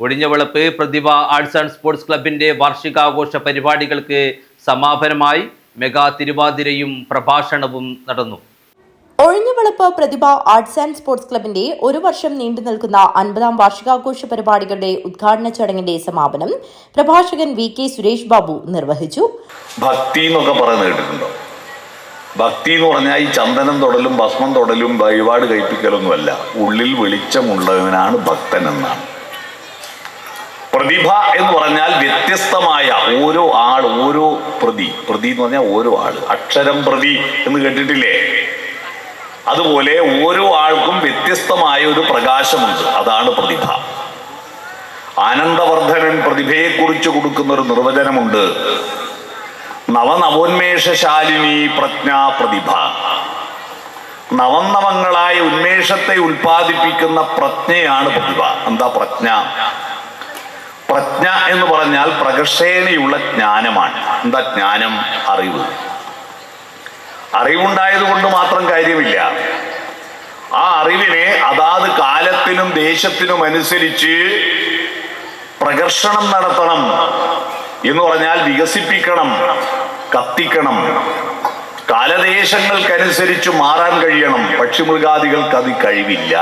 Ozhinjavalappu Prathibha arts and sports ക്ലബിന്റെ വാർഷികാഘോഷ പരിപാടികൾക്ക് സമാപനമായി മെഗാ തിരുവാതിരയും പ്രഭാഷണവും നടന്നു. Ozhinjavalappu Prathibha arts and sports ക്ലബിന്റെ ഒരു വർഷം നീണ്ടു നിൽക്കുന്ന 50-ാം വാർഷികാഘോഷ പരിപാടികളുടെ ഉദ്ഘാടന ചടങ്ങിന്റെ സമാപനം പ്രഭാഷകൻ VK സുരേഷ് ബാബു നിർവഹിച്ചു. ഭക്തി എന്നൊക്കെ പറയുന്നത് കേട്ടിട്ടുണ്ടോ? ഭക്തി എന്ന് പറഞ്ഞാൽ ഈ ചന്ദനം തൊടലും ഭസ്മം തൊടലും വഴിപാട് കഴിപ്പിക്കലൊന്നുമല്ല. ഉള്ളിൽ വെളിച്ചമുള്ളവനാണ് ഭക്തൻ എന്നാണ്. പ്രതിഭ എന്ന് പറഞ്ഞാൽ വ്യത്യസ്തമായ ഓരോ ആൾ, ഓരോ പ്രതി എന്ന് പറഞ്ഞാൽ ഓരോ ആള്. അക്ഷരം പ്രതി എന്ന് കേട്ടിട്ടില്ലേ? അതുപോലെ ഓരോ ആൾക്കും വ്യത്യസ്തമായ ഒരു പ്രകാശമുണ്ട്, അതാണ് പ്രതിഭ. ആനന്ദവർദ്ധനൻ പ്രതിഭയെക്കുറിച്ച് കൊടുക്കുന്ന ഒരു നിർവചനമുണ്ട്. നവനവോന്മേഷശാലിനി പ്രജ്ഞാ പ്രതിഭ. നവനവങ്ങളായ ഉന്മേഷത്തെ ഉൽപ്പാദിപ്പിക്കുന്ന പ്രജ്ഞയാണ് പ്രതിഭ. എന്താ പ്രജ്ഞ? പ്രജ്ഞ എന്ന് പറഞ്ഞാൽ പ്രകർഷേണയുള്ള ജ്ഞാനമാണ്. എന്താ ജ്ഞാനം? അറിവ്. അറിവുണ്ടായത് കൊണ്ട് മാത്രം കാര്യമില്ല. ആ അറിവിനെ അതാത് കാലത്തിനും ദേശത്തിനും അനുസരിച്ച് പ്രകർഷണം നടത്തണം. എന്ന് പറഞ്ഞാൽ വികസിപ്പിക്കണം, കത്തിക്കണം. കാലദേശങ്ങൾക്കനുസരിച്ച് മാറാൻ കഴിയണം. പക്ഷിമൃഗാദികൾക്ക് അത് കഴിവില്ല.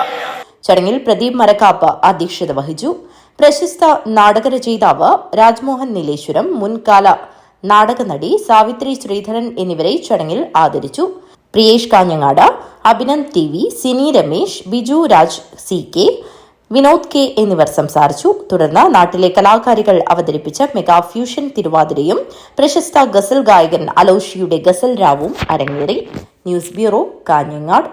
ചടങ്ങിൽ പ്രദീപ് മരക്കാപ്പ് അധ്യക്ഷത വഹിച്ചു. പ്രശസ്ത നാടകരചയിതാവ് രാജ്മോഹൻ നീലേശ്വരം, മുൻകാല നാടകനടി സാവിത്രി ശ്രീധരൻ എന്നിവരെ ചടങ്ങിൽ ആദരിച്ചു. Priyesh Kanhangad, Abhinand TV, Sini Ramesh, Biju Raj CK, Vinod K എന്നിവർ സംസാരിച്ചു. തുടർന്ന് നാട്ടിലെ കലാകാരികൾ അവതരിപ്പിച്ച മെഗാ ഫ്യൂഷൻ തിരുവാതിരയും പ്രശസ്ത ഗസൽ ഗായകൻ അലോഷിയുടെ ഗസൽ രാവും അരങ്ങേറി. News bureau, Kanhangad.